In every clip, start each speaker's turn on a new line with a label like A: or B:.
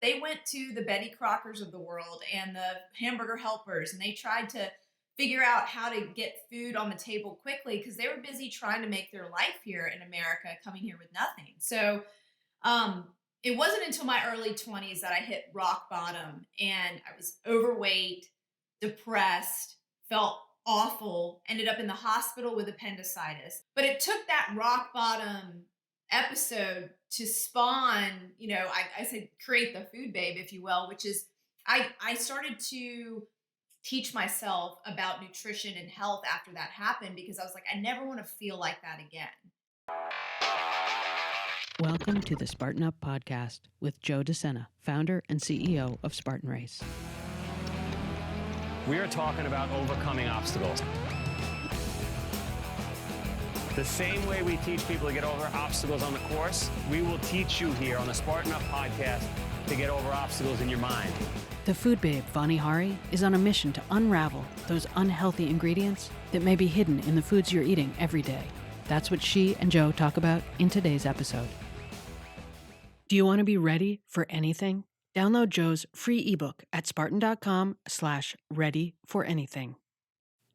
A: they went to the Betty Crockers of the world and the hamburger helpers, and they tried to figure out how to get food on the table quickly because they were busy trying to make their life here in America, coming here with nothing. So it wasn't until my early 20s that I hit rock bottom and I was overweight, depressed, felt awful, ended up in the hospital with appendicitis. But it took that rock bottom episode to spawn, I said create the food babe, if you will, which is I started to teach myself about nutrition and health after that happened because I was like, I never want to feel like that again.
B: Welcome to the Spartan Up podcast with Joe Sena, founder and CEO of Spartan Race.
C: We are talking about overcoming obstacles. The same way we teach people to get over obstacles on the course, we will teach you here on the Spartan Up podcast to get over obstacles in your mind.
B: The food babe, Vani Hari, is on a mission to unravel those unhealthy ingredients that may be hidden in the foods you're eating every day. That's what she and Joe talk about in today's episode. Do you want to be ready for anything? Download Joe's free ebook at spartan.com/ready-for-anything.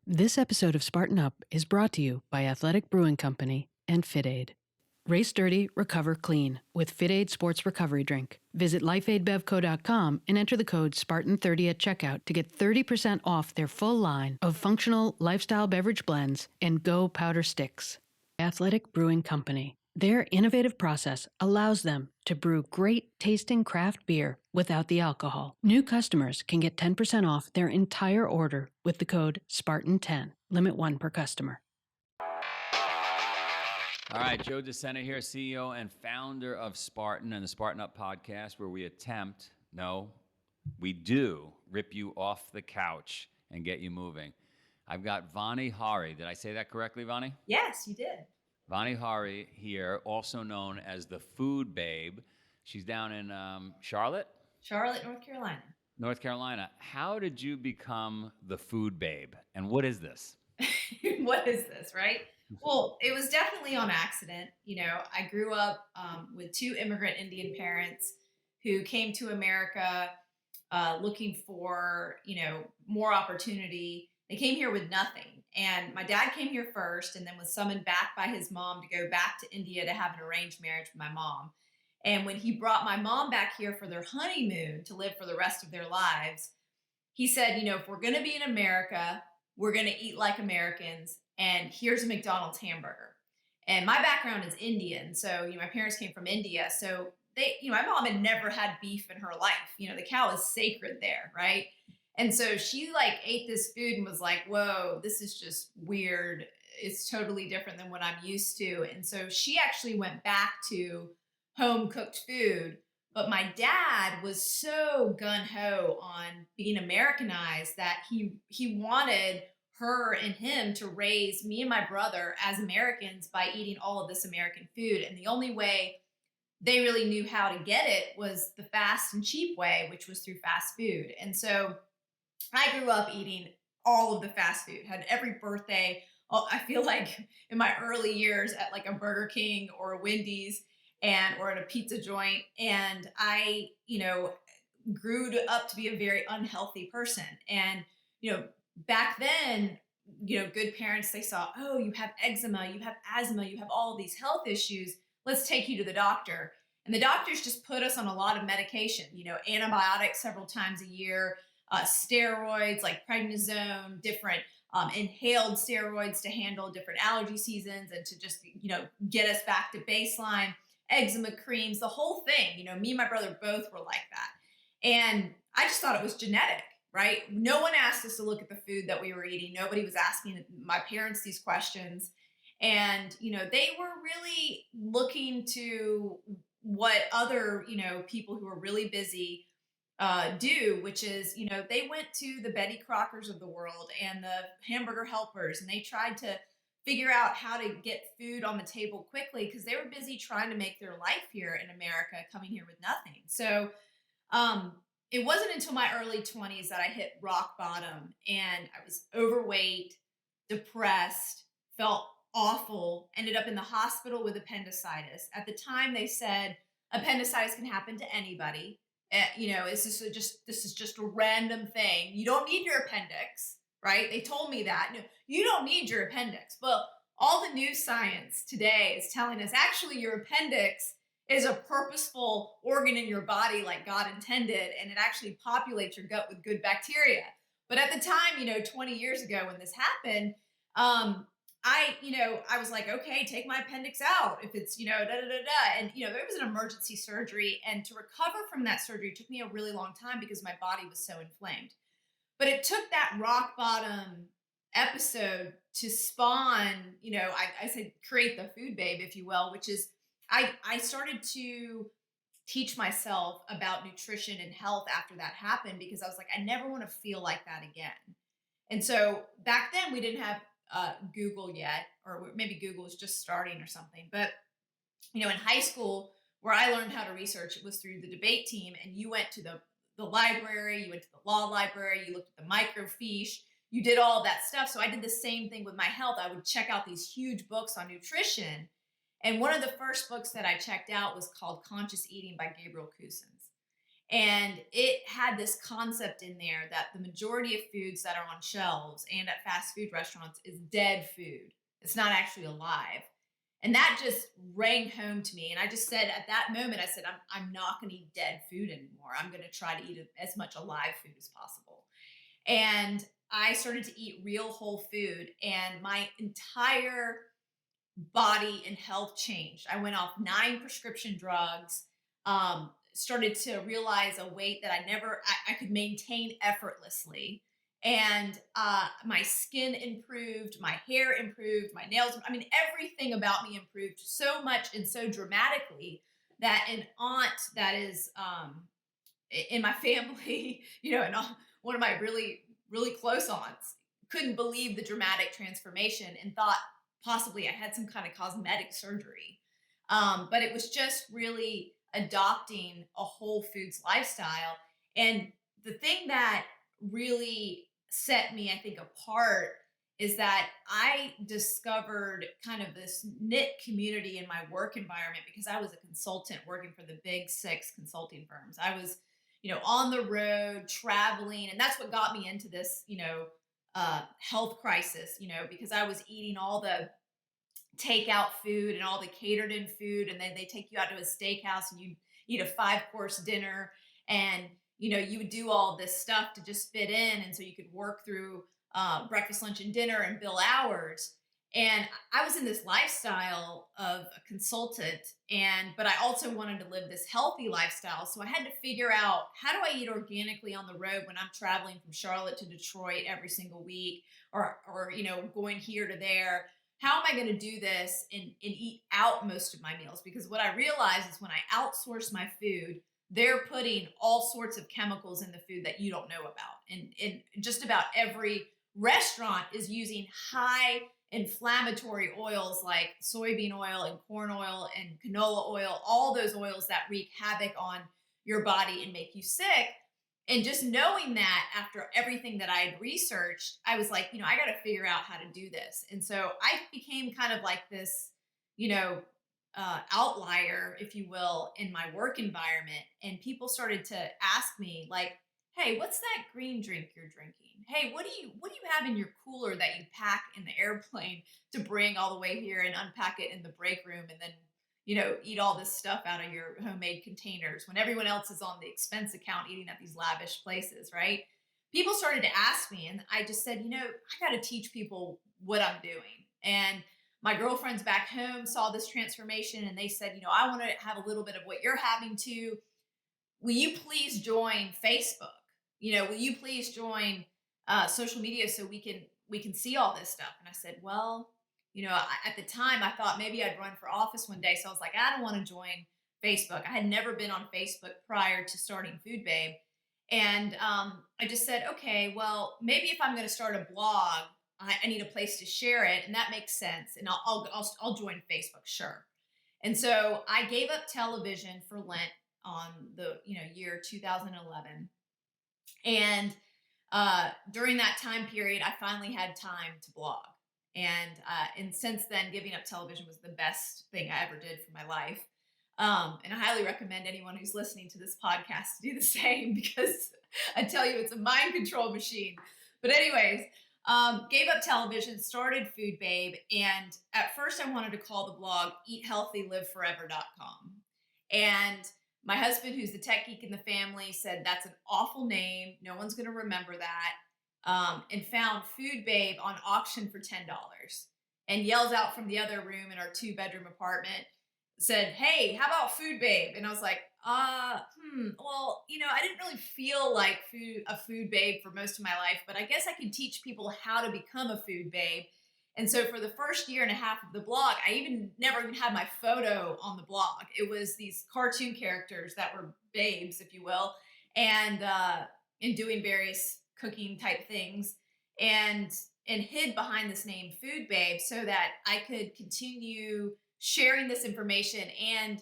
B: This episode of Spartan Up is brought to you by Athletic Brewing Company and FitAid. Race dirty, recover clean with FitAid Sports Recovery Drink. Visit lifeaidbevco.com and enter the code Spartan30 at checkout to get 30% off their full line of functional lifestyle beverage blends and Go powder sticks. Athletic Brewing Company. Their innovative process allows them to brew great tasting craft beer without the alcohol. New customers can get 10% off their entire order with the code Spartan10. Limit 1 per customer.
D: All right, Joe Sena here, CEO and founder of Spartan and the Spartan Up podcast, where we do rip you off the couch and get you moving. I've got Vani Hari. Did I say that correctly, Vani?
A: Yes, you did.
D: Vani Hari here, also known as the Food Babe. She's down in Charlotte,
A: North Carolina.
D: North Carolina. How did you become the Food Babe, and what is this?
A: What is this, right? Well, it was definitely on accident. I grew up with two immigrant Indian parents who came to America looking for, more opportunity. They came here with nothing. And my dad came here first and then was summoned back by his mom to go back to India to have an arranged marriage with my mom. And when he brought my mom back here for their honeymoon to live for the rest of their lives, he said, if we're going to be in America, we're going to eat like Americans. And here's a McDonald's hamburger. And my background is Indian. So, my parents came from India. So my mom had never had beef in her life. The cow is sacred there, right? And so she ate this food and was like, whoa, this is just weird. It's totally different than what I'm used to. And so she actually went back to home cooked food. But my dad was so gung-ho on being Americanized that he wanted her and him to raise me and my brother as Americans by eating all of this American food. And the only way they really knew how to get it was the fast and cheap way, which was through fast food. And so I grew up eating all of the fast food, had every birthday. I feel like in my early years at a Burger King or a Wendy's or at a pizza joint. And I, grew up to be a very unhealthy person. And, back then, good parents, they saw, oh, you have eczema, you have asthma, you have all of these health issues. Let's take you to the doctor. And the doctors just put us on a lot of medication, antibiotics several times a year, steroids like prednisone, different inhaled steroids to handle different allergy seasons and to just, get us back to baseline, eczema creams, the whole thing. Me and my brother both were like that. And I just thought it was genetic, right? No one asked us to look at the food that we were eating. Nobody was asking my parents these questions. And, they were really looking to what other, people who are really busy do, which is, they went to the Betty Crockers of the world and the hamburger helpers, and they tried to figure out how to get food on the table quickly because they were busy trying to make their life here in America, coming here with nothing. So it wasn't until my early 20s that I hit rock bottom and I was overweight, depressed, felt awful, ended up in the hospital with appendicitis. At the time, they said appendicitis can happen to anybody. this is just a random thing. You don't need your appendix, right? They told me that. No, you don't need your appendix. But all the new science today is telling us actually your appendix is a purposeful organ in your body like God intended, and it actually populates your gut with good bacteria. But at the time, 20 years ago when this happened, I was like, okay, take my appendix out if it's, da da da da. And, it was an emergency surgery. And to recover from that surgery took me a really long time because my body was so inflamed. But it took that rock bottom episode to spawn, I said, create the food babe, if you will, which is I started to teach myself about nutrition and health after that happened because I was like, I never want to feel like that again. And so back then we didn't have Google yet, or maybe Google was just starting or something. But in high school, where I learned how to research, it was through the debate team, and you went to the library, you went to the law library, you looked at the microfiche, you did all that stuff. So I did the same thing with my health. I would check out these huge books on nutrition, and one of the first books that I checked out was called Conscious Eating by Gabriel Cousens. And it had this concept in there that the majority of foods that are on shelves and at fast food restaurants is dead food. It's not actually alive. And that just rang home to me. And I just said at that moment, I said, I'm not going to eat dead food anymore. I'm going to try to eat as much alive food as possible. And I started to eat real whole food, and my entire body and health changed. I went off 9 prescription drugs, started to realize a weight that I could maintain effortlessly. And my skin improved, my hair improved, my nails, everything about me improved so much and so dramatically that an aunt that is in my family, and one of my really, really close aunts couldn't believe the dramatic transformation and thought possibly I had some kind of cosmetic surgery. But it was just really adopting a whole foods lifestyle. And the thing that really set me, I think, apart is that I discovered kind of this knit community in my work environment because I was a consultant working for the big 6 consulting firms. I was, on the road traveling, and that's what got me into this, health crisis, because I was eating all the takeout food and all the catered in food, and then they take you out to a steakhouse and you eat a 5-course dinner, and you would do all this stuff to just fit in, and so you could work through breakfast, lunch, and dinner and bill hours. And I was in this lifestyle of a consultant, but I also wanted to live this healthy lifestyle. So I had to figure out, how do I eat organically on the road when I'm traveling from Charlotte to Detroit every single week, or going here to there? How am I going to do this and eat out most of my meals? Because what I realized is when I outsource my food, they're putting all sorts of chemicals in the food that you don't know about. And just about every restaurant is using high inflammatory oils like soybean oil and corn oil and canola oil, all those oils that wreak havoc on your body and make you sick. And just knowing that after everything that I had researched, I was like, I got to figure out how to do this. And so I became kind of like this, outlier, if you will, in my work environment. And people started to ask me like, hey, what's that green drink you're drinking? Hey, what do you have in your cooler that you pack in the airplane to bring all the way here and unpack it in the break room and then eat all this stuff out of your homemade containers when everyone else is on the expense account eating at these lavish places, right? People started to ask me, and I just said, I got to teach people what I'm doing. And my girlfriends back home saw this transformation, and they said, I want to have a little bit of what you're having too. Will you please join Facebook? Will you please join social media so we can see all this stuff? And I said, well, at the time I thought maybe I'd run for office one day. So I was like, I don't want to join Facebook. I had never been on Facebook prior to starting Food Babe. And I just said, okay, well, maybe if I'm going to start a blog, I need a place to share it. And that makes sense. And I'll join Facebook. Sure. And so I gave up television for Lent on the, year 2011. And during that time period, I finally had time to blog. And since then, giving up television was the best thing I ever did for my life. And I highly recommend anyone who's listening to this podcast to do the same because I tell you, it's a mind control machine. But anyways, gave up television, started Food Babe. And at first I wanted to call the blog eathealthyliveforever.com. And my husband, who's the tech geek in the family, said that's an awful name. No one's going to remember that. And found Food Babe on auction for $10 and yells out from the other room in our 2-bedroom apartment, said, "Hey, how about Food Babe?" And I was like, well, I didn't really feel like a food babe for most of my life, but I guess I could teach people how to become a food babe. And so for the first year and a half of the blog, I never even had my photo on the blog. It was these cartoon characters that were babes, if you will, and doing various cooking type things, and hid behind this name Food Babe so that I could continue sharing this information and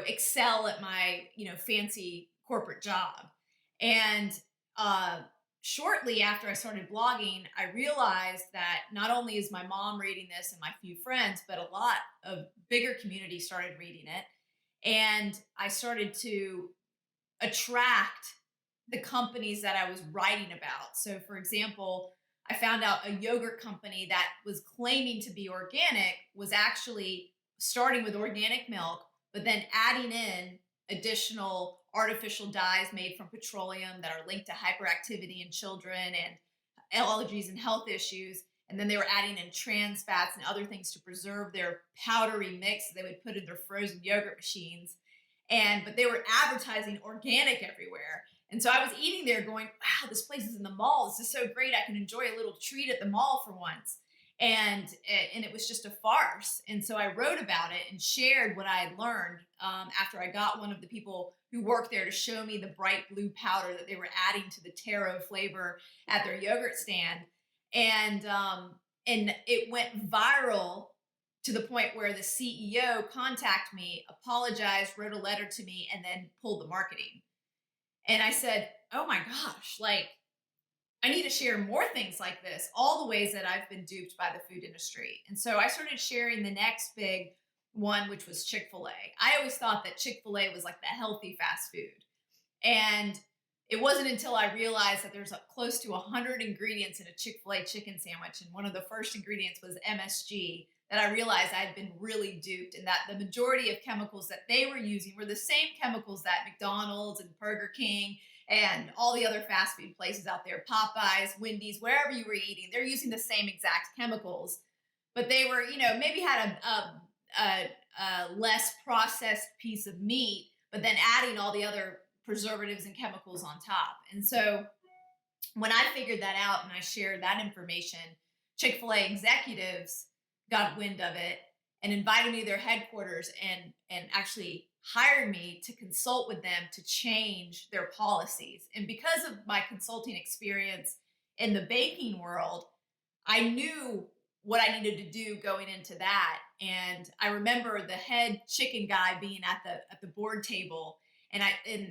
A: excel at my fancy corporate job. And shortly after I started blogging, I realized that not only is my mom reading this and my few friends, but a lot of bigger community started reading it. And I started to attract the companies that I was writing about. So for example, I found out a yogurt company that was claiming to be organic was actually starting with organic milk, but then adding in additional artificial dyes made from petroleum that are linked to hyperactivity in children and allergies and health issues. And then they were adding in trans fats and other things to preserve their powdery mix that they would put in their frozen yogurt machines. But they were advertising organic everywhere. And so I was eating there going, wow, this place is in the mall. This is so great. I can enjoy a little treat at the mall for once. And it was just a farce. And so I wrote about it and shared what I had learned after I got one of the people who worked there to show me the bright blue powder that they were adding to the taro flavor at their yogurt stand. And it went viral to the point where the CEO contacted me, apologized, wrote a letter to me, and then pulled the marketing. And I said, oh my gosh, I need to share more things like this, all the ways that I've been duped by the food industry. And so I started sharing the next big one, which was Chick-fil-A. I always thought that Chick-fil-A was like the healthy fast food. And it wasn't until I realized that there's close to 100 ingredients in a Chick-fil-A chicken sandwich, and one of the first ingredients was MSG, that I realized I had been really duped, and that the majority of chemicals that they were using were the same chemicals that McDonald's and Burger King and all the other fast food places out there, Popeyes, Wendy's, wherever you were eating, they're using the same exact chemicals. But they were, maybe had a less processed piece of meat, but then adding all the other preservatives and chemicals on top. And so when I figured that out and I shared that information, Chick-fil-A executives got wind of it and invited me to their headquarters and actually hired me to consult with them to change their policies. And because of my consulting experience in the baking world, I knew what I needed to do going into that. And I remember the head chicken guy being at the board table, and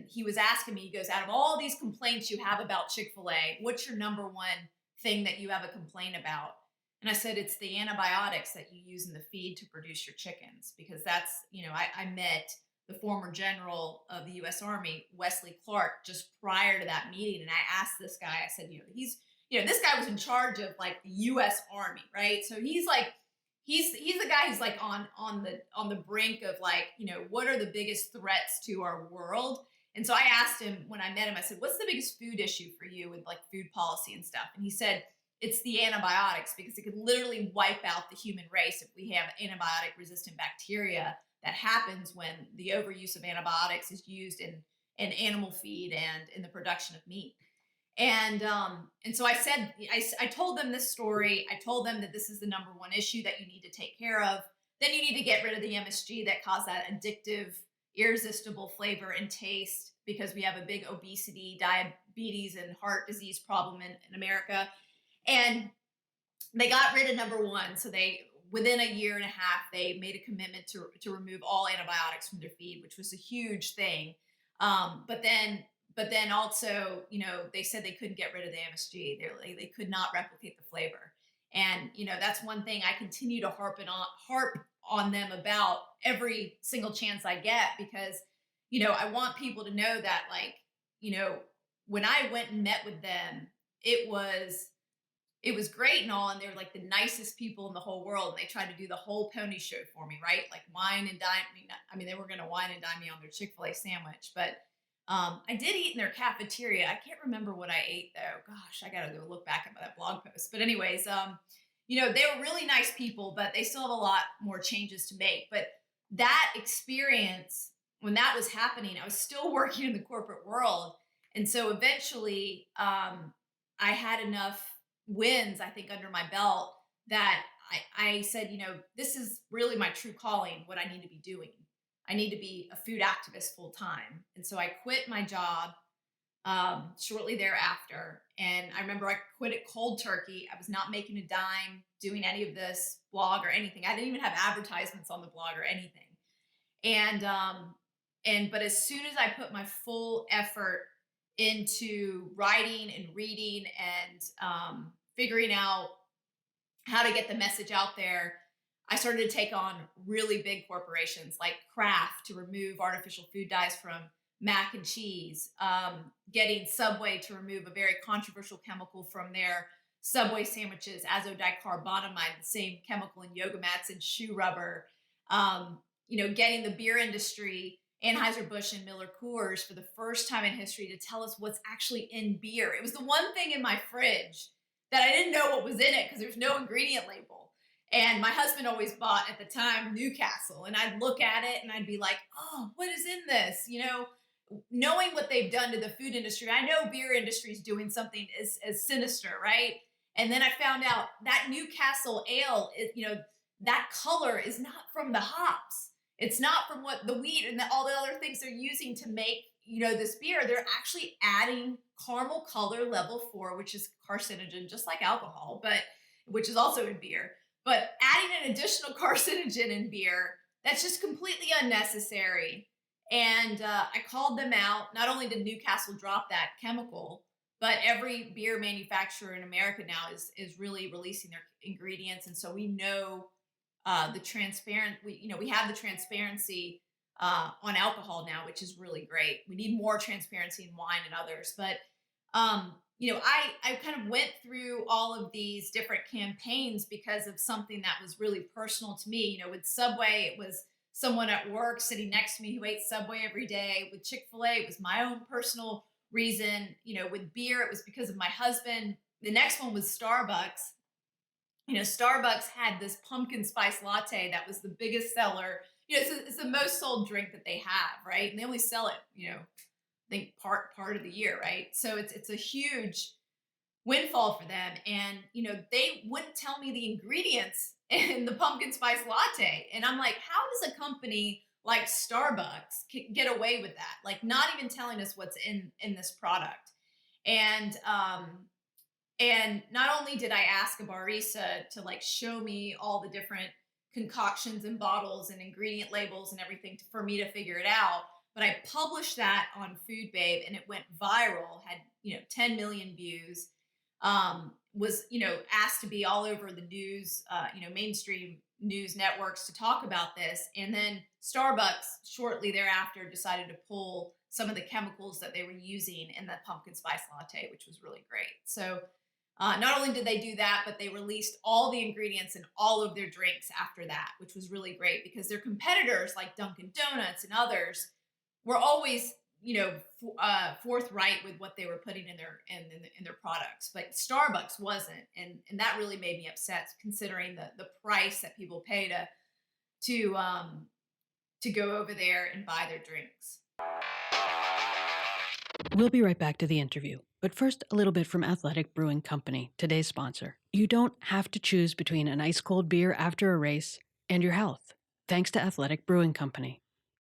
A: he was asking me, he goes, out of all these complaints you have about Chick-fil-A, what's your number one thing that you have a complaint about? And I said, it's the antibiotics that you use in the feed to produce your chickens, because that's, I met the former general of the U.S. Army, Wesley Clark, just prior to that meeting. And I asked this guy, I said, this guy was in charge of like the U.S. Army, right? So he's the guy who's like on the brink of like, what are the biggest threats to our world? And so I asked him when I met him, I said, what's the biggest food issue for you with like food policy and stuff? And he said, it's the antibiotics, because it could literally wipe out the human race if we have antibiotic resistant bacteria that happens when the overuse of antibiotics is used in animal feed and in the production of meat. And so I told them this story. I told them that this is the number one issue that you need to take care of. Then you need to get rid of the MSG that caused that addictive, irresistible flavor and taste, because we have a big obesity, diabetes, and heart disease problem in America. And they got rid of number one. So within a year and a half, they made a commitment to remove all antibiotics from their feed, which was a huge thing. But then also, they said they couldn't get rid of the MSG. They could not replicate the flavor. And, that's one thing I continue to harp on them about every single chance I get, because, I want people to know that, like, when I went and met with them, it was great and all, and they were like the nicest people in the whole world. And they tried to do the whole pony show for me, right? Like wine and dine me. I mean, they were going to wine and dine me on their Chick-fil-A sandwich, but I did eat in their cafeteria. I can't remember what I ate though. Gosh, I got to go look back at that blog post. But anyways, they were really nice people, but they still have a lot more changes to make. But that experience, when that was happening, I was still working in the corporate world. And so eventually, I had enough wins, I think, under my belt that I said, this is really my true calling, what I need to be doing. I need to be a food activist full time. And so I quit my job shortly thereafter. And I remember I quit it cold turkey. I was not making a dime doing any of this blog or anything. I didn't even have advertisements on the blog or anything. But as soon as I put my full effort into writing and reading and figuring out how to get the message out there, I started to take on really big corporations like Kraft to remove artificial food dyes from mac and cheese, getting Subway to remove a very controversial chemical from their Subway sandwiches, azodicarbonamide, the same chemical in yoga mats and shoe rubber, getting the beer industry, Anheuser-Busch and Miller Coors, for the first time in history to tell us what's actually in beer. It was the one thing in my fridge that I didn't know what was in it because there's no ingredient label. And my husband always bought, at the time, Newcastle. And I'd look at it and I'd be like, oh, what is in this? Knowing what they've done to the food industry, I know beer industry is doing something as sinister, right? And then I found out that Newcastle ale, that color is not from the hops. It's not from what the wheat and all the other things they're using to make, this beer. They're actually adding caramel color level 4, which is carcinogen, just like alcohol, but which is also in beer. But adding an additional carcinogen in beer, that's just completely unnecessary. And I called them out. Not only did Newcastle drop that chemical, but every beer manufacturer in America now is really releasing their ingredients. And so we know we have the transparency on alcohol now, which is really great. We need more transparency in wine and others. But, I kind of went through all of these different campaigns because of something that was really personal to me. With Subway, it was someone at work sitting next to me who ate Subway every day. With Chick-fil-A, it was my own personal reason. With beer, it was because of my husband. The next one was Starbucks. Starbucks had this pumpkin spice latte that was the biggest seller. It's the most sold drink that they have, right? And they only sell it, I think part of the year, right? So it's a huge windfall for them. And, they wouldn't tell me the ingredients in the pumpkin spice latte. And I'm like, how does a company like Starbucks get away with that? Like, not even telling us what's in this product. And not only did I ask a barista to like show me all the different concoctions and bottles and ingredient labels and everything for me to figure it out, but I published that on Food Babe and it went viral, had, 10 million views, was, asked to be all over the news, mainstream news networks to talk about this. And then Starbucks shortly thereafter decided to pull some of the chemicals that they were using in the pumpkin spice latte, which was really great. So not only did they do that, but they released all the ingredients in all of their drinks after that, which was really great because their competitors like Dunkin' Donuts and others were always, forthright with what they were putting in their products, but Starbucks wasn't, and that really made me upset considering the price that people pay to go over there and buy their drinks.
B: We'll be right back to the interview. But first, a little bit from Athletic Brewing Company, today's sponsor. You don't have to choose between an ice-cold beer after a race and your health, thanks to Athletic Brewing Company.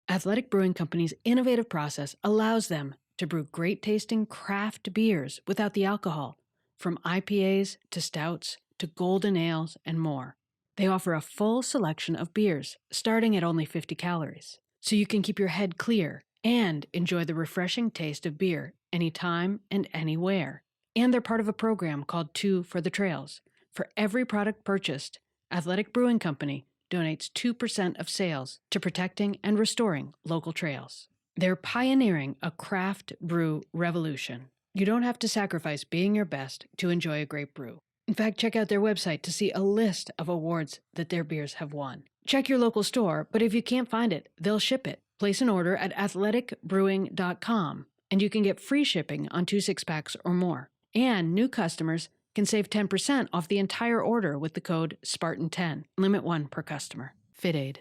B: Athletic Brewing Company's innovative process allows them to brew great-tasting craft beers without the alcohol, from IPAs to stouts to golden ales and more. They offer a full selection of beers, starting at only 50 calories, so you can keep your head clear and enjoy the refreshing taste of beer anytime and anywhere. And they're part of a program called 2 for the Trails. For every product purchased, Athletic Brewing Company donates 2% of sales to protecting and restoring local trails. They're pioneering a craft brew revolution. You don't have to sacrifice being your best to enjoy a great brew. In fact, check out their website to see a list of awards that their beers have won. Check your local store, but if you can't find it, they'll ship it. Place an order at athleticbrewing.com, and you can get free shipping on 2 6-packs or more. And new customers can save 10% off the entire order with the code SPARTAN10. Limit 1 per customer. FitAid.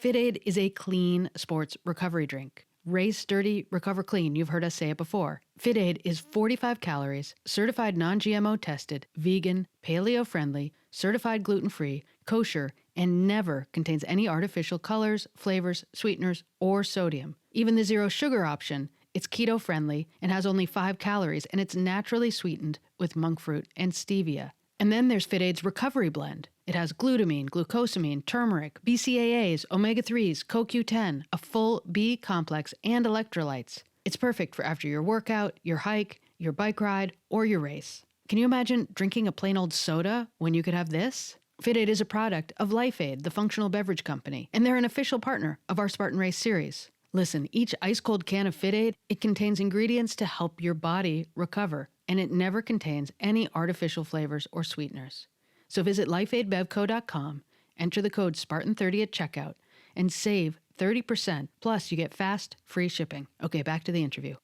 B: FitAid is a clean sports recovery drink. Race dirty, recover clean. You've heard us say it before. FitAid is 45 calories, certified non-GMO tested, vegan, paleo-friendly, certified gluten-free, kosher, and never contains any artificial colors, flavors, sweeteners, or sodium. Even the zero sugar option, it's keto-friendly and has only 5 calories, and it's naturally sweetened with monk fruit and stevia. And then there's FitAid's Recovery Blend. It has glutamine, glucosamine, turmeric, BCAAs, omega-3s, CoQ10, a full B complex, and electrolytes. It's perfect for after your workout, your hike, your bike ride, or your race. Can you imagine drinking a plain old soda when you could have this? FitAid is a product of LifeAid, the functional beverage company, and they're an official partner of our Spartan Race series. Listen, each ice-cold can of FitAid, it contains ingredients to help your body recover, and it never contains any artificial flavors or sweeteners. So visit lifeaidbevco.com, enter the code SPARTAN30 at checkout, and save 30%, plus you get fast, free shipping. Okay, back to the interview.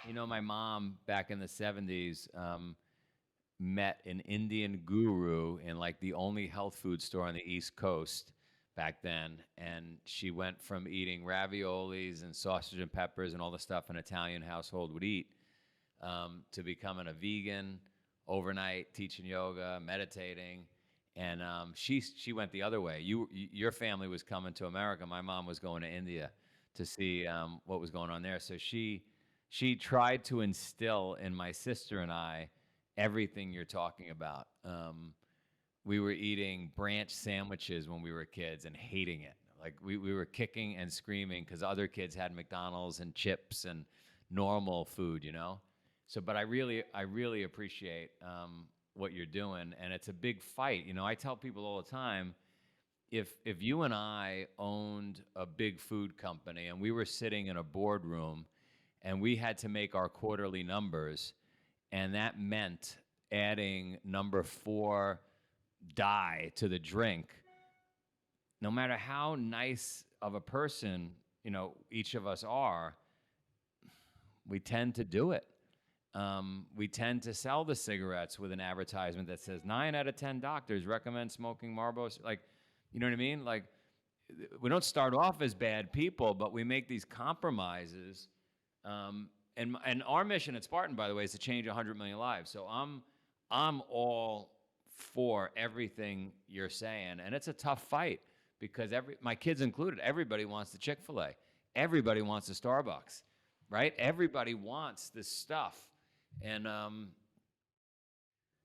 D: You know, my mom back in the 70s met an Indian guru in like the only health food store on the East Coast back then. And she went from eating raviolis and sausage and peppers and all the stuff an Italian household would eat to becoming a vegan overnight, teaching yoga, meditating. And she went the other way. Your family was coming to America. My mom was going to India to see what was going on there. So she tried to instill in my sister and I everything you're talking about. We were eating branch sandwiches when we were kids and hating it. Like we were kicking and screaming because other kids had McDonald's and chips and normal food, you know? So, but I really appreciate what you're doing, and it's a big fight. You know, I tell people all the time, if you and I owned a big food company and we were sitting in a boardroom and we had to make our quarterly numbers, and that meant adding number 4 dye to the drink, no matter how nice of a person, you know, each of us are, we tend to do it. We tend to sell the cigarettes with an advertisement that says 9 out of 10 doctors recommend smoking Marlboros. Like, you know what I mean? Like, we don't start off as bad people, but we make these compromises. And our mission at Spartan, by the way, is to change 100 million lives. So I'm all for everything you're saying, and it's a tough fight because my kids included, everybody wants the Chick-fil-A, everybody wants the Starbucks, right? Everybody wants this stuff. And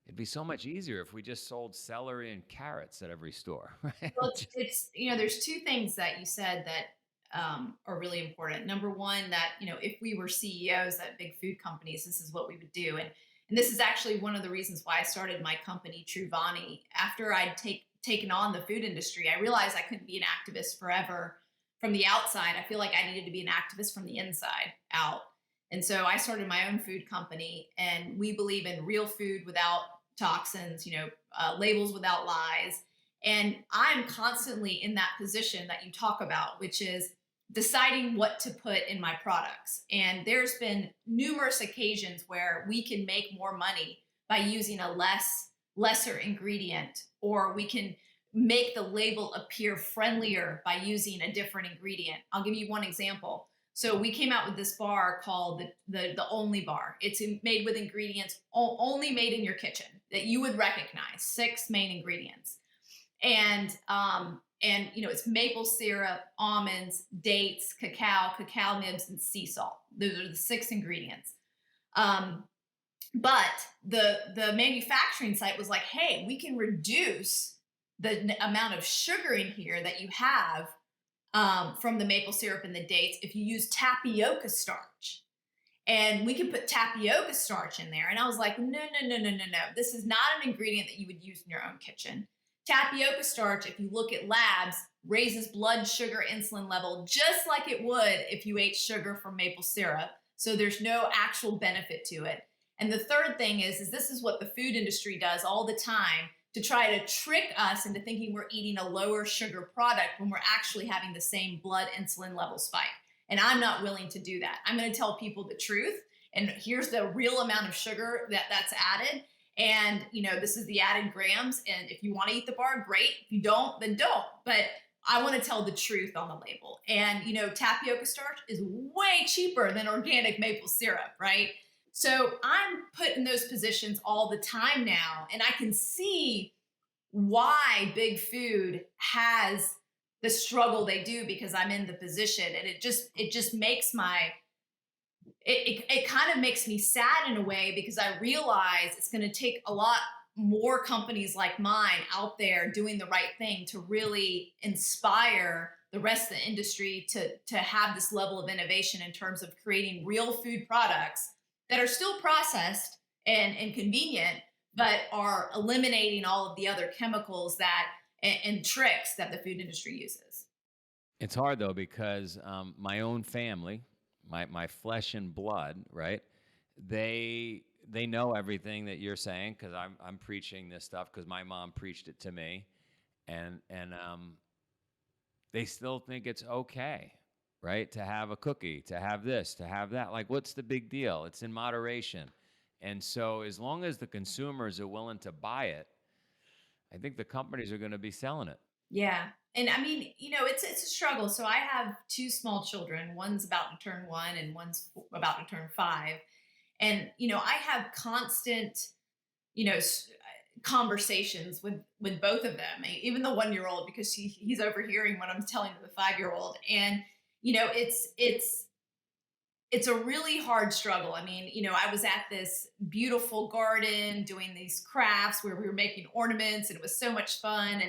D: it'd be so much easier if we just sold celery and carrots at every store, right?
A: Well, it's you know, there's 2 things that you said that are really important. Number one, that, you know, if we were CEOs at big food companies, this is what we would do. And this is actually one of the reasons why I started my company, True Vani. After I'd taken on the food industry, I realized I couldn't be an activist forever from the outside. I feel like I needed to be an activist from the inside out. And so I started my own food company, and we believe in real food without toxins, you know, labels without lies. And I'm constantly in that position that you talk about, which is deciding what to put in my products. And there's been numerous occasions where we can make more money by using a lesser ingredient, or we can make the label appear friendlier by using a different ingredient. I'll give you one example. So we came out with this bar called the Only Bar. It's made with ingredients only made in your kitchen that you would recognize, 6 main ingredients. And you know, it's maple syrup, almonds, dates, cacao nibs, and sea salt. Those are the 6 ingredients. But the manufacturing site was like, hey, we can reduce the amount of sugar in here that you have from the maple syrup and the dates if you use tapioca starch. And we can put tapioca starch in there. And I was like, no. This is not an ingredient that you would use in your own kitchen. tapioca starch, if you look at labs, raises blood sugar insulin level just like it would if you ate sugar from maple syrup. So there's no actual benefit to it. And the third thing is this is what the food industry does all the time to try to trick us into thinking we're eating a lower sugar product when we're actually having the same blood insulin level spike. And I'm not willing to do that. I'm going to tell people the truth. And here's the real amount of sugar that's added. And, this is the added grams. And if you want to eat the bar, great. If you don't, then don't. But I want to tell the truth on the label. And, tapioca starch is way cheaper than organic maple syrup, right? So I'm put in those positions all the time now. And I can see why big food has the struggle they do because I'm in the position. And it just makes it kind of makes me sad in a way because I realize it's going to take a lot more companies like mine out there doing the right thing to really inspire the rest of the industry to have this level of innovation in terms of creating real food products that are still processed and convenient, but are eliminating all of the other chemicals and tricks that the food industry uses.
D: It's hard though because my own family, my flesh and blood, right? They know everything that you're saying because I'm preaching this stuff because my mom preached it to me, and they still think it's okay, right? To have a cookie, to have this, to have that. Like, what's the big deal? It's in moderation. And so as long as the consumers are willing to buy it, I think the companies are going to be selling it.
A: Yeah. And I mean, it's a struggle. So I have two small children. One's about to turn 1 and one's about to turn 5. And, I have constant, conversations with both of them, even the 1-year-old, because he's overhearing what I'm telling the 5-year-old. And, it's a really hard struggle. I mean, I was at this beautiful garden doing these crafts where we were making ornaments and it was so much fun.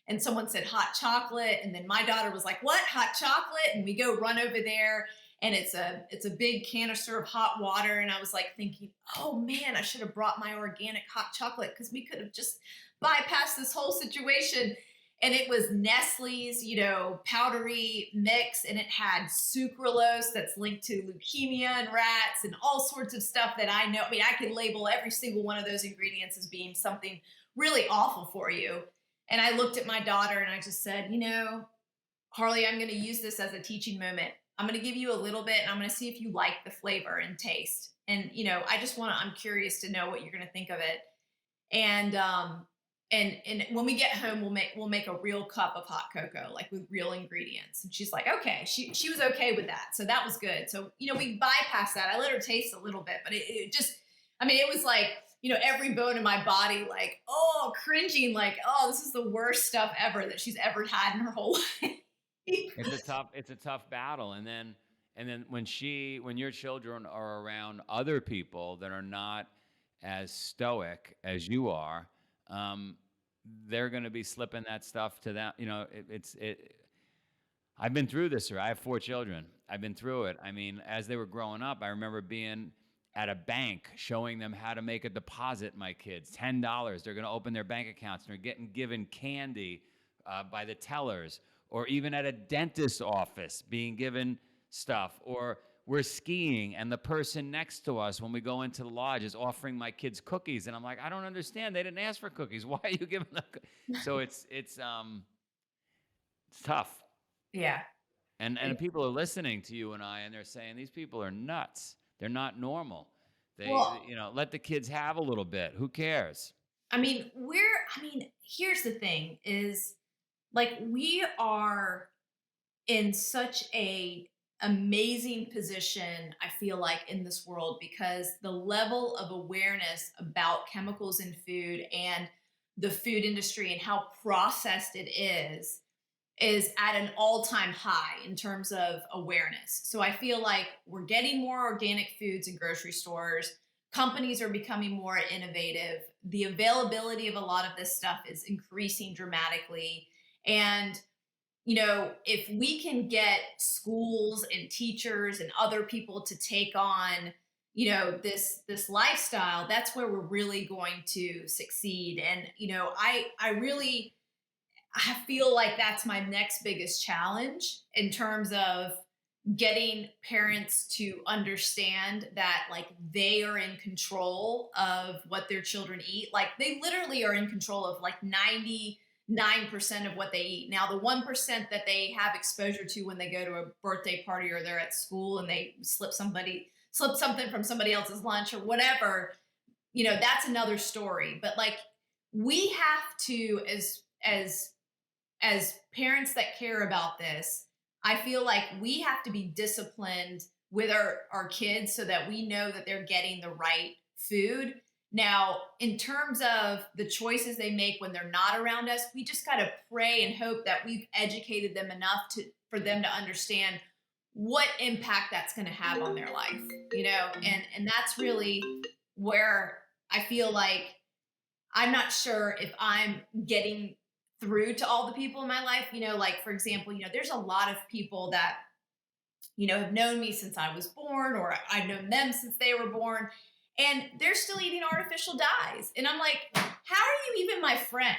A: And someone said hot chocolate. And then my daughter was like, what, hot chocolate? And we go run over there and it's a big canister of hot water. And I was like thinking, oh man, I should have brought my organic hot chocolate because we could have just bypassed this whole situation. And it was Nestle's, powdery mix, and it had sucralose that's linked to leukemia in rats and all sorts of stuff that I know. I mean, I could label every single one of those ingredients as being something really awful for you. And I looked at my daughter and I just said, Harley, I'm going to use this as a teaching moment. I'm going to give you a little bit and I'm going to see if you like the flavor and taste. And, I'm curious to know what you're going to think of it. And when we get home, we'll make a real cup of hot cocoa, like with real ingredients. And she's like, okay, she was okay with that. So that was good. So, we bypassed that. I let her taste a little bit, but it was like, every bone in my body, like, oh, cringing, like, oh, this is the worst stuff ever that she's ever had in her whole life.
D: It's a tough battle. And then when your children are around other people that are not as stoic as you are, they're going to be slipping that stuff to them. I've been through this, sir. I have 4 children. I've been through it. I mean, as they were growing up, I remember being at a bank showing them how to make a deposit, my kids, $10. They're going to open their bank accounts, and they're getting given candy by the tellers, or even at a dentist's office being given stuff, or we're skiing and the person next to us when we go into the lodge is offering my kids cookies. And I'm like, I don't understand. They didn't ask for cookies. Why are you giving them cookies? So it's tough.
A: Yeah.
D: And people are listening to you and I, and they're saying, these people are nuts. They're not normal. Let the kids have a little bit. Who cares?
A: Here's the thing is, like, we are in such a amazing position, I feel like, in this world, because the level of awareness about chemicals in food and the food industry and how processed it is at an all-time high in terms of awareness. So I feel like we're getting more organic foods in grocery stores. Companies are becoming more innovative. The availability of a lot of this stuff is increasing dramatically. And if we can get schools and teachers and other people to take on, this lifestyle, that's where we're really going to succeed. And, I really I feel like that's my next biggest challenge in terms of getting parents to understand that like they are in control of what their children eat. Like they literally are in control of like 99% of what they eat. Now the 1% that they have exposure to when they go to a birthday party or they're at school and they slip something from somebody else's lunch or whatever, that's another story. But like we have to, as parents that care about this, I feel like we have to be disciplined with our kids so that we know that they're getting the right food. Now, in terms of the choices they make when they're not around us, we just got to pray and hope that we've educated them enough for them to understand what impact that's going to have on their life, and that's really where I feel like I'm not sure if I'm getting through to all the people in my life. Like for example, there's a lot of people that, have known me since I was born, or I've known them since they were born, and they're still eating artificial dyes. And I'm like, how are you even my friend?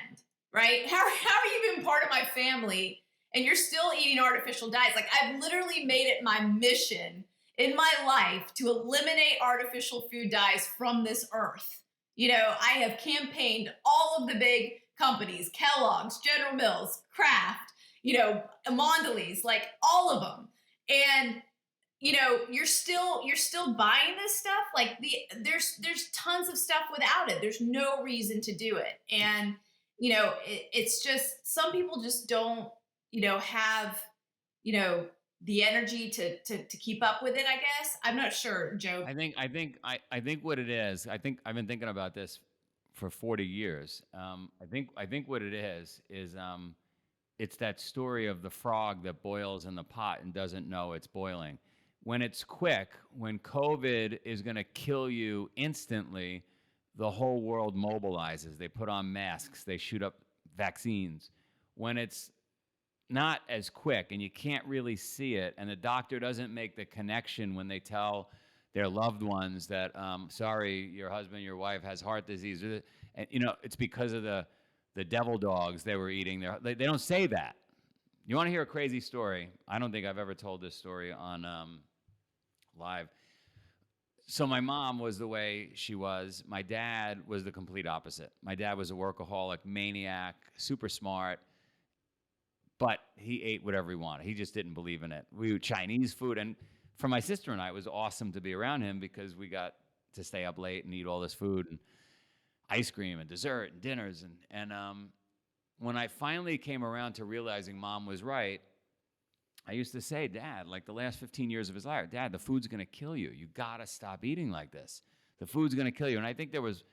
A: Right? How are you even part of my family? And you're still eating artificial dyes. Like I've literally made it my mission in my life to eliminate artificial food dyes from this earth. I have campaigned all of the big companies, Kellogg's, General Mills, Kraft, Mondelez, like all of them. And you're still buying this stuff. Like there's tons of stuff without it. There's no reason to do it. And it's just some people just don't have the energy to keep up with it, I guess. I'm not sure, Joe.
D: I think what it is. I think I've been thinking about this for 40 years. I think what it is it's that story of the frog that boils in the pot and doesn't know it's boiling. When it's quick, when COVID is going to kill you instantly, the whole world mobilizes. They put on masks. They shoot up vaccines. When it's not as quick and you can't really see it, and the doctor doesn't make the connection when they tell their loved ones that, sorry, your husband, your wife has heart disease, and it's because of the devil dogs they were eating. They don't say that. You want to hear a crazy story? I don't think I've ever told this story on live. So my mom was the way she was. My dad was the complete opposite. My dad was a workaholic, maniac, super smart, but he ate whatever he wanted. He just didn't believe in it. We ate Chinese food, and for my sister and I, it was awesome to be around him because we got to stay up late and eat all this food and ice cream and dessert and dinners. And when I finally came around to realizing Mom was right, I used to say, Dad, like the last 15 years of his life, Dad, the food's going to kill you. You got to stop eating like this. The food's going to kill you. And I think there was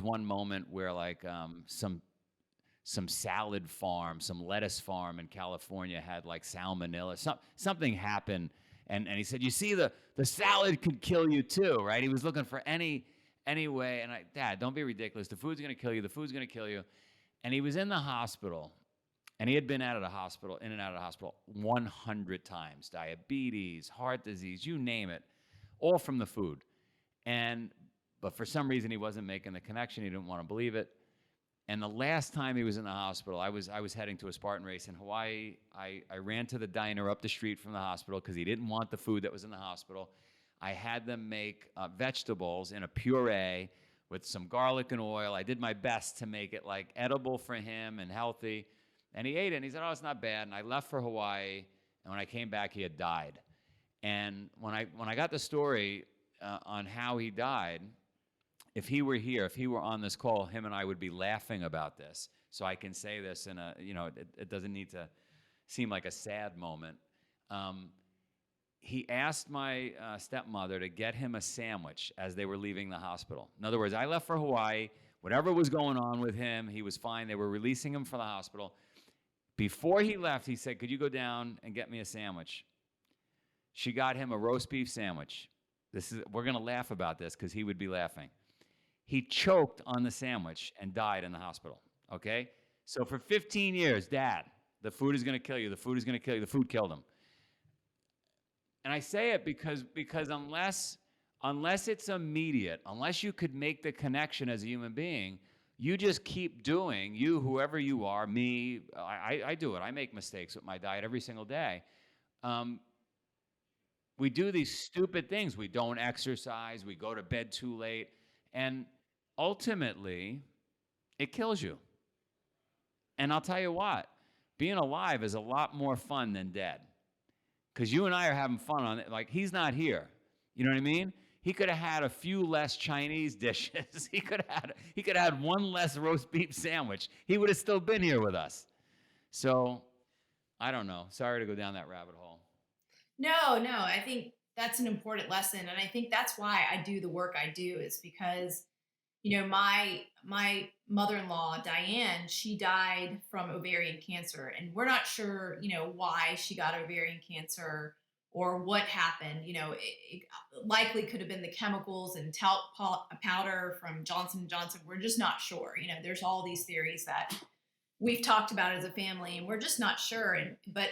D: one moment where like some salad farm, some lettuce farm in California had like salmonella. Something happened. And he said, you see, the salad could kill you too, right? He was looking for any way. And Dad, don't be ridiculous. The food's going to kill you. The food's going to kill you. And he was in the hospital. And he had been in and out of the hospital 100 times. Diabetes, heart disease, you name it, all from the food. But for some reason, he wasn't making the connection. He didn't want to believe it. And the last time he was in the hospital, I was heading to a Spartan race in Hawaii. I ran to the diner up the street from the hospital because he didn't want the food that was in the hospital. I had them make vegetables in a puree with some garlic and oil. I did my best to make it like edible for him and healthy. And he ate it, and he said, oh, it's not bad. And I left for Hawaii, and when I came back, he had died. And when I got the story on how he died, if he were here, if he were on this call, him and I would be laughing about this. So I can say this in it doesn't need to seem like a sad moment. He asked my stepmother to get him a sandwich as they were leaving the hospital. In other words, I left for Hawaii. Whatever was going on with him, he was fine. They were releasing him from the hospital. Before he left, he said, could you go down and get me a sandwich? She got him a roast beef sandwich. We're going to laugh about this because he would be laughing. He choked on the sandwich and died in the hospital, okay? So for 15 years, Dad, the food is going to kill you. The food is going to kill you. The food killed him. And I say it because unless it's immediate, unless you could make the connection as a human being, You just keep doing, whoever you are, me, I do it. I make mistakes with my diet every single day. We do these stupid things. We don't exercise. We go to bed too late. And ultimately, it kills you. And I'll tell you what, being alive is a lot more fun than dead. Because you and I are having fun on it. Like, he's not here. You know what I mean? He could have had a few less Chinese dishes. He could have had one less roast beef sandwich. He would have still been here with us. So, I don't know. Sorry to go down that rabbit hole.
A: No, I think that's an important lesson. And I think that's why I do the work I do, is because, my mother-in-law, Diane, she died from ovarian cancer. And we're not sure, why she got ovarian cancer or what happened. It likely could have been the chemicals and talc powder from Johnson & Johnson. We're just not sure. There's all these theories that we've talked about as a family, and we're just not sure. But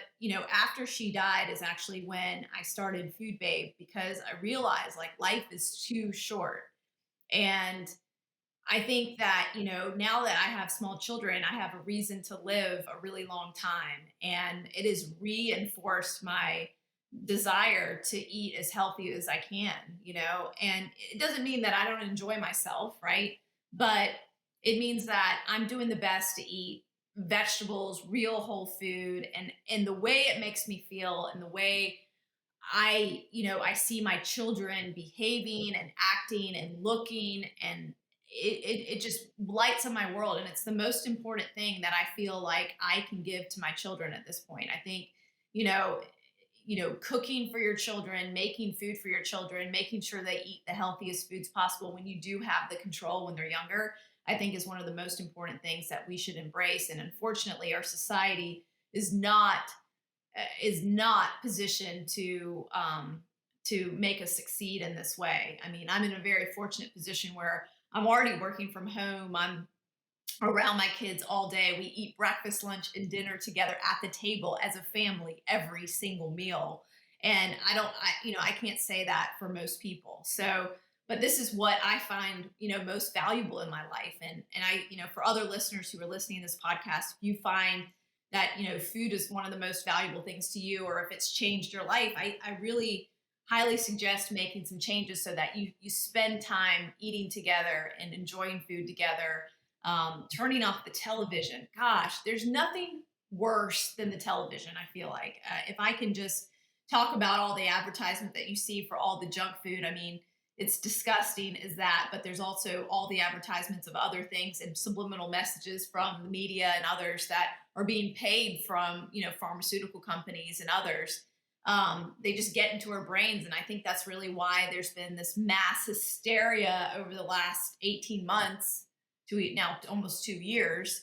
A: after she died is actually when I started Food Babe, because I realized like life is too short. And I think that, now that I have small children, I have a reason to live a really long time. And it has reinforced my desire to eat as healthy as I can, and it doesn't mean that I don't enjoy myself, right? But it means that I'm doing the best to eat vegetables, real whole food, and the way it makes me feel, and the way I see my children behaving and acting and looking, and it just lights up my world. And it's the most important thing that I feel like I can give to my children at this point. I think, cooking for your children, making food for your children, making sure they eat the healthiest foods possible when you do have the control when they're younger, I think is one of the most important things that we should embrace. And unfortunately, our society is not positioned to make us succeed in this way. I mean, I'm in a very fortunate position where I'm already working from home. I'm around my kids all day. We eat breakfast, lunch, and dinner together at the table as a family every single meal. And I can't say that for most people. So, but this is what I find, most valuable in my life. And I, for other listeners who are listening to this podcast, if you find that, food is one of the most valuable things to you, or if it's changed your life, I really highly suggest making some changes so that you spend time eating together and enjoying food together. Turning off the television. Gosh, there's nothing worse than the television, I feel like. If I can just talk about all the advertisement that you see for all the junk food, I mean, it's disgusting is that, but there's also all the advertisements of other things and subliminal messages from the media and others that are being paid from, pharmaceutical companies and others. They just get into our brains. And I think that's really why there's been this mass hysteria over the last 18 months to now almost 2 years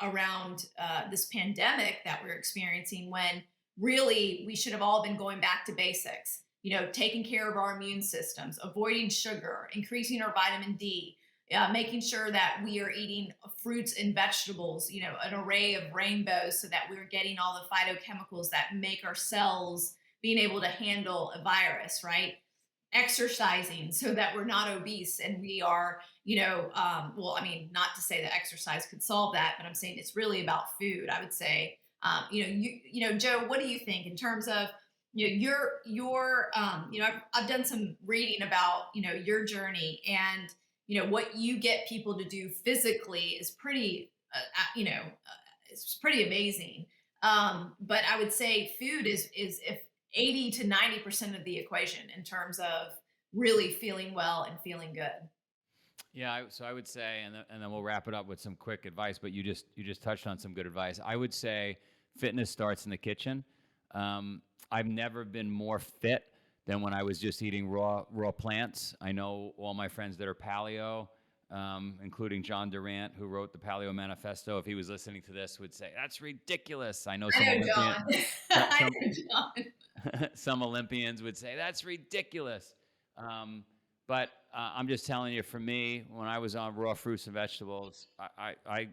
A: around this pandemic that we're experiencing, when really we should have all been going back to basics, taking care of our immune systems, avoiding sugar, increasing our vitamin D, making sure that we are eating fruits and vegetables, an array of rainbows, so that we're getting all the phytochemicals that make our cells being able to handle a virus, right? Exercising so that we're not obese and we are, not to say that exercise could solve that, but I'm saying it's really about food. I would say, Joe, what do you think in terms of, I've done some reading about, your journey, and, what you get people to do physically is pretty, it's pretty amazing. But I would say food is if 80 to 90% of the equation in terms of really feeling well and feeling good.
D: Yeah, so I would say, and then we'll wrap it up with some quick advice. But you just touched on some good advice. I would say fitness starts in the kitchen. I've never been more fit than when I was just eating raw plants. I know all my friends that are paleo, including John Durant, who wrote the Paleo Manifesto. If he was listening to this, would say that's ridiculous. I know
A: John. I know John.
D: Some Olympians would say that's ridiculous. But I'm just telling you, for me, when I was on raw fruits and vegetables, I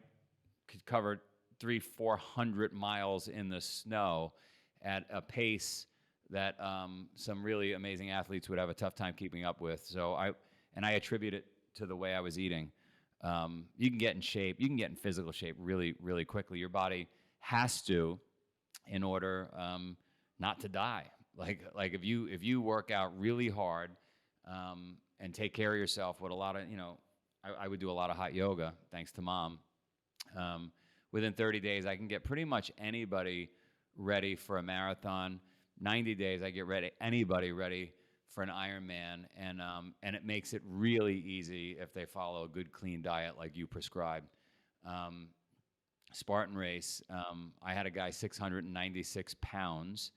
D: could cover 300-400 miles in the snow at a pace that some really amazing athletes would have a tough time keeping up with. So I attribute it to the way I was eating. you can get in shape, you can get in physical shape really, really quickly. Your body has to, in order not to die. Like if you work out really hard and take care of yourself with a lot of, I would do a lot of hot yoga, thanks to Mom. Within 30 days, I can get pretty much anybody ready for a marathon. 90 days, I get anybody ready for an Ironman, and it makes it really easy if they follow a good, clean diet like you prescribe. Spartan race, I had a guy 696 pounds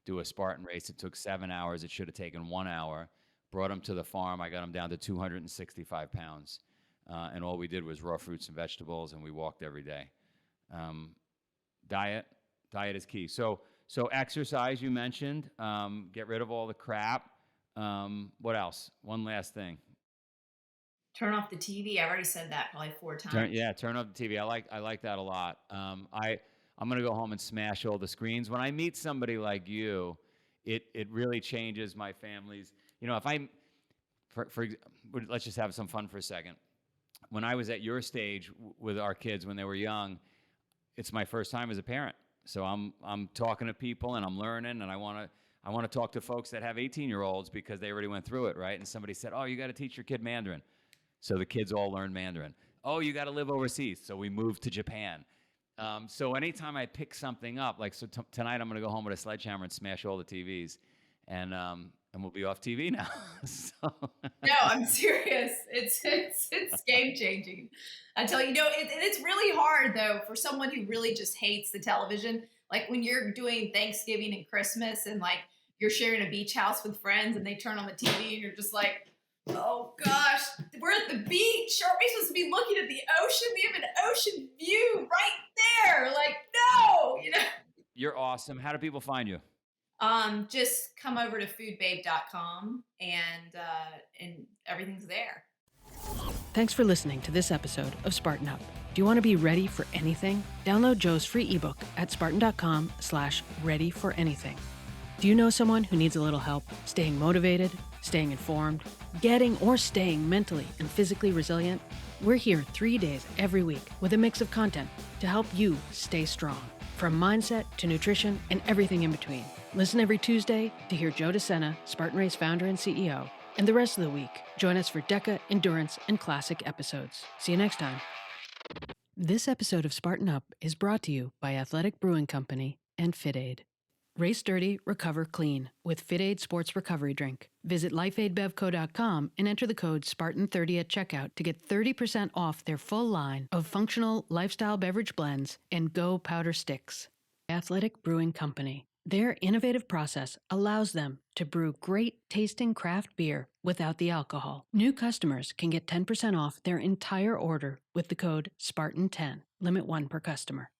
D: do a Spartan race. It took 7 hours. It should have taken 1 hour. Brought him to the farm. I got him down to 265 pounds. And all we did was raw fruits and vegetables, and we walked every day. Diet is key. So exercise, you mentioned. Get rid of all the crap. What else? One last thing.
A: Turn off the TV. I've already said that probably 4 times.
D: Turn off the TV. I like that a lot. I'm gonna go home and smash all the screens. When I meet somebody like you, it really changes my family's. If let's just have some fun for a second. When I was at your stage with our kids when they were young, it's my first time as a parent. So I'm talking to people and I'm learning, and I want to talk to folks that have 18-year-olds because they already went through it, right? And somebody said, "Oh, you got to teach your kid Mandarin." So the kids all learn Mandarin. "Oh, you got to live overseas." So we moved to Japan. So anytime I pick something up, like tonight I'm going to go home with a sledgehammer and smash all the TVs, and we'll be off TV now.
A: No, I'm serious. It's game changing. I tell you, it's really hard though for someone who really just hates the television. Like when you're doing Thanksgiving and Christmas, and like you're sharing a beach house with friends, and they turn on the TV, and you're just like, "Oh gosh, we're at the beach. Aren't we supposed to be looking at the ocean? We have an ocean view right there." Like, no,
D: You're awesome. How do people find you?
A: Just come over to foodbabe.com and everything's there.
B: Thanks for listening to this episode of Spartan Up. Do you want to be ready for anything? Download Joe's free ebook at spartan.com/readyforanything. Do you know someone who needs a little help staying motivated, staying informed, getting or staying mentally and physically resilient? We're here 3 days every week with a mix of content to help you stay strong, from mindset to nutrition and everything in between. Listen every Tuesday to hear Joe Sena, Spartan Race founder and CEO, and the rest of the week, join us for DECA, Endurance, and Classic episodes. See you next time. This episode of Spartan Up is brought to you by Athletic Brewing Company and FitAid. Race dirty, recover clean with FitAid Sports Recovery Drink. Visit lifeaidbevco.com and enter the code SPARTAN30 at checkout to get 30% off their full line of functional lifestyle beverage blends and Go Powder Sticks. Athletic Brewing Company. Their innovative process allows them to brew great tasting craft beer without the alcohol. New customers can get 10% off their entire order with the code SPARTAN10. Limit 1 per customer.